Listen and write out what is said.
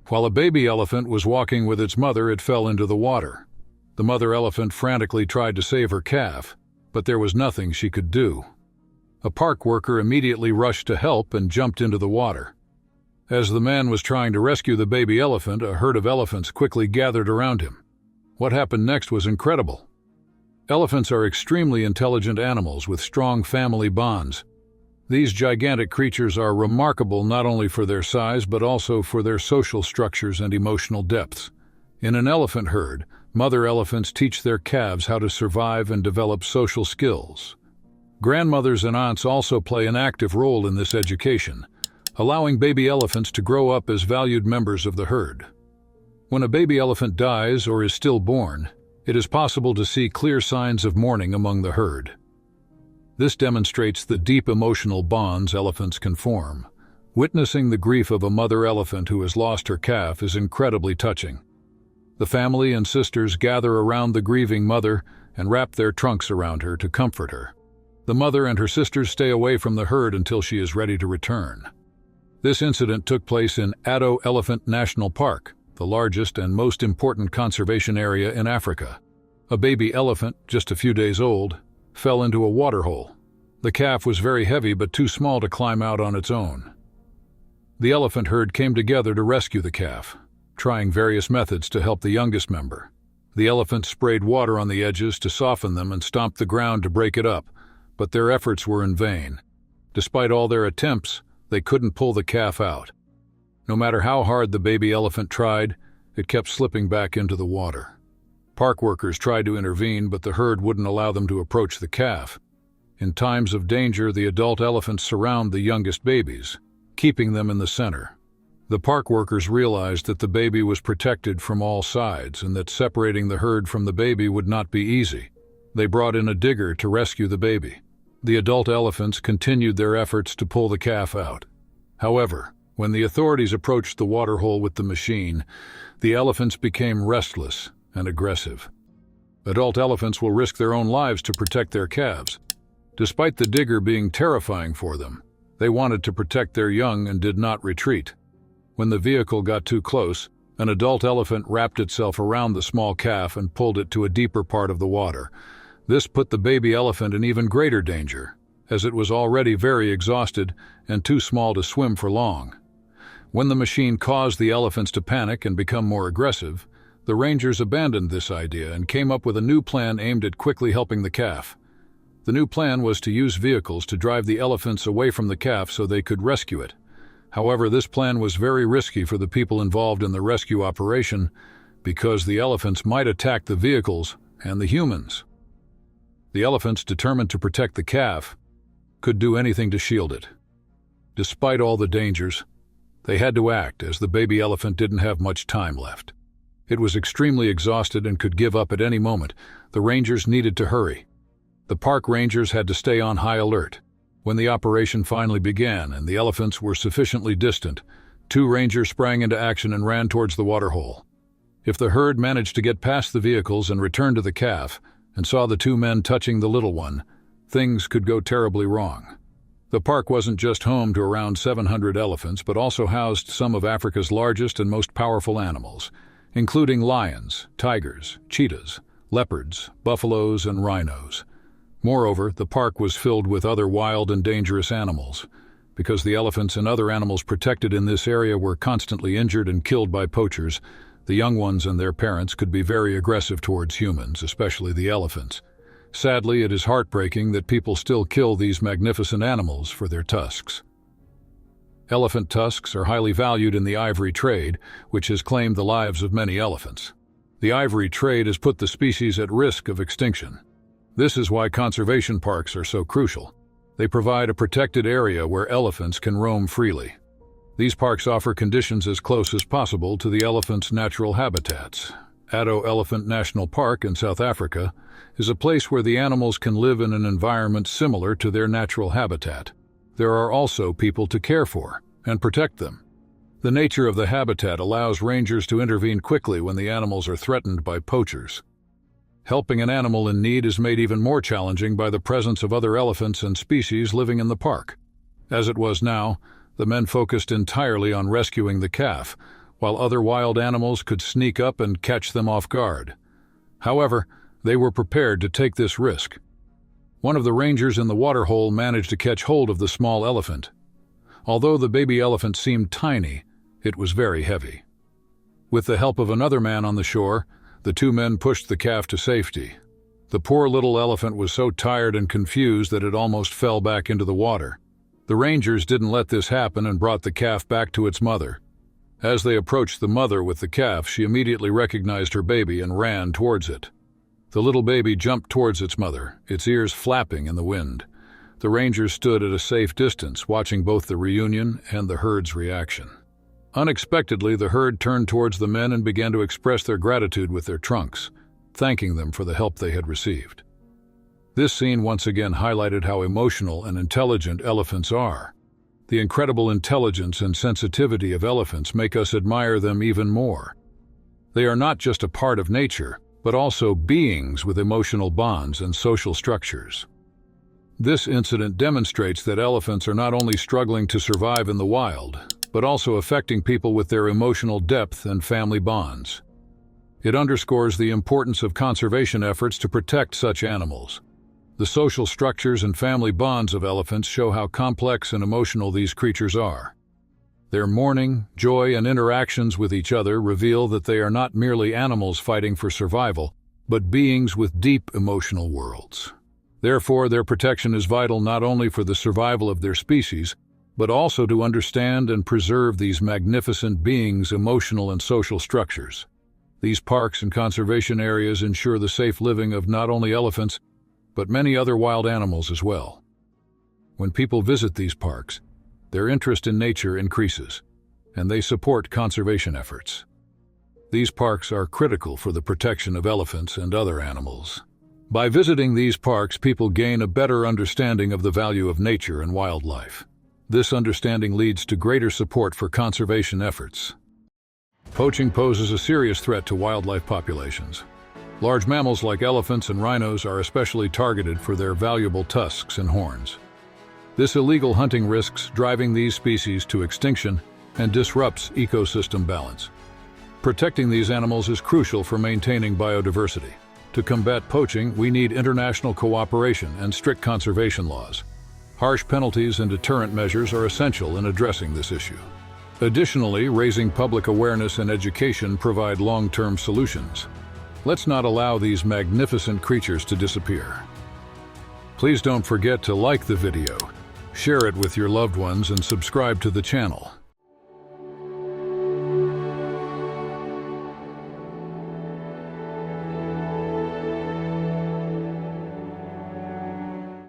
While a baby elephant was walking with its mother, it fell into the water. The mother elephant frantically tried to save her calf, but there was nothing she could do. A park worker immediately rushed to help and jumped into the water. As the man was trying to rescue the baby elephant, a herd of elephants quickly gathered around him. What happened next was incredible. Elephants are extremely intelligent animals with strong family bonds. These gigantic creatures are remarkable not only for their size but also for their social structures and emotional depths. In an elephant herd, mother elephants teach their calves how to survive and develop social skills. Grandmothers and aunts also play an active role in this education, allowing baby elephants to grow up as valued members of the herd. When a baby elephant dies or is stillborn, it is possible to see clear signs of mourning among the herd. This demonstrates the deep emotional bonds elephants can form. Witnessing the grief of a mother elephant who has lost her calf is incredibly touching. The family and sisters gather around the grieving mother and wrap their trunks around her to comfort her. The mother and her sisters stay away from the herd until she is ready to return. This incident took place in Astonished Elephant National Park, the largest and most important conservation area in Africa. A baby elephant, just a few days old, fell into a waterhole. The calf was very heavy but too small to climb out on its own. The elephant herd came together to rescue the calf, trying various methods to help the youngest member. The elephants sprayed water on the edges to soften them and stomped the ground to break it up, but their efforts were in vain. Despite all their attempts, they couldn't pull the calf out. No matter how hard the baby elephant tried, it kept slipping back into the water. Park workers tried to intervene, but the herd wouldn't allow them to approach the calf. In times of danger, the adult elephants surround the youngest babies, keeping them in the center. The park workers realized that the baby was protected from all sides and that separating the herd from the baby would not be easy. They brought in a digger to rescue the baby. The adult elephants continued their efforts to pull the calf out. However, when the authorities approached the waterhole with the machine, the elephants became restless and aggressive. Adult elephants will risk their own lives to protect their calves. Despite the digger being terrifying for them, they wanted to protect their young and did not retreat. When the vehicle got too close, an adult elephant wrapped itself around the small calf and pulled it to a deeper part of the water. This put the baby elephant in even greater danger, as it was already very exhausted and too small to swim for long. When the machine caused the elephants to panic and become more aggressive, the rangers abandoned this idea and came up with a new plan aimed at quickly helping the calf. The new plan was to use vehicles to drive the elephants away from the calf so they could rescue it. However, this plan was very risky for the people involved in the rescue operation because the elephants might attack the vehicles and the humans. The elephants, determined to protect the calf, could do anything to shield it. Despite all the dangers, they had to act as the baby elephant didn't have much time left. It was extremely exhausted and could give up at any moment. The rangers needed to hurry. The park rangers had to stay on high alert. When the operation finally began and the elephants were sufficiently distant, 2 rangers sprang into action and ran towards the waterhole. If the herd managed to get past the vehicles and return to the calf and saw the 2 men touching the little one, things could go terribly wrong. The park wasn't just home to around 700 elephants, but also housed some of Africa's largest and most powerful animals, including lions, tigers, cheetahs, leopards, buffaloes, and rhinos. Moreover, the park was filled with other wild and dangerous animals. Because the elephants and other animals protected in this area were constantly injured and killed by poachers, the young ones and their parents could be very aggressive towards humans, especially the elephants. Sadly, it is heartbreaking that people still kill these magnificent animals for their tusks. Elephant tusks are highly valued in the ivory trade, which has claimed the lives of many elephants. The ivory trade has put the species at risk of extinction. This is why conservation parks are so crucial. They provide a protected area where elephants can roam freely. These parks offer conditions as close as possible to the elephant's natural habitats. Astonished Elephant National Park in South Africa is a place where the animals can live in an environment similar to their natural habitat. There are also people to care for and protect them. The nature of the habitat allows rangers to intervene quickly when the animals are threatened by poachers. Helping an animal in need is made even more challenging by the presence of other elephants and species living in the park. As it was now, the men focused entirely on rescuing the calf, while other wild animals could sneak up and catch them off guard. However, they were prepared to take this risk. One of the rangers in the waterhole managed to catch hold of the small elephant. Although the baby elephant seemed tiny, it was very heavy. With the help of another man on the shore, the two men pushed the calf to safety. The poor little elephant was so tired and confused that it almost fell back into the water. The rangers didn't let this happen and brought the calf back to its mother. As they approached the mother with the calf, she immediately recognized her baby and ran towards it. The little baby jumped towards its mother, its ears flapping in the wind. The rangers stood at a safe distance, watching both the reunion and the herd's reaction. Unexpectedly, the herd turned towards the men and began to express their gratitude with their trunks, thanking them for the help they had received. This scene once again highlighted how emotional and intelligent elephants are. The incredible intelligence and sensitivity of elephants make us admire them even more. They are not just a part of nature, but also beings with emotional bonds and social structures. This incident demonstrates that elephants are not only struggling to survive in the wild, but also affecting people with their emotional depth and family bonds. It underscores the importance of conservation efforts to protect such animals. The social structures and family bonds of elephants show how complex and emotional these creatures are. Their mourning, joy, and interactions with each other reveal that they are not merely animals fighting for survival, but beings with deep emotional worlds. Therefore, their protection is vital not only for the survival of their species, but also to understand and preserve these magnificent beings' emotional and social structures. These parks and conservation areas ensure the safe living of not only elephants, but many other wild animals as well. When people visit these parks, their interest in nature increases, and they support conservation efforts. These parks are critical for the protection of elephants and other animals. By visiting these parks, people gain a better understanding of the value of nature and wildlife. This understanding leads to greater support for conservation efforts. Poaching poses a serious threat to wildlife populations. Large mammals like elephants and rhinos are especially targeted for their valuable tusks and horns. This illegal hunting risks driving these species to extinction and disrupts ecosystem balance. Protecting these animals is crucial for maintaining biodiversity. To combat poaching, we need international cooperation and strict conservation laws. Harsh penalties and deterrent measures are essential in addressing this issue. Additionally, raising public awareness and education provide long-term solutions. Let's not allow these magnificent creatures to disappear. Please don't forget to like the video, share it with your loved ones, and subscribe to the channel.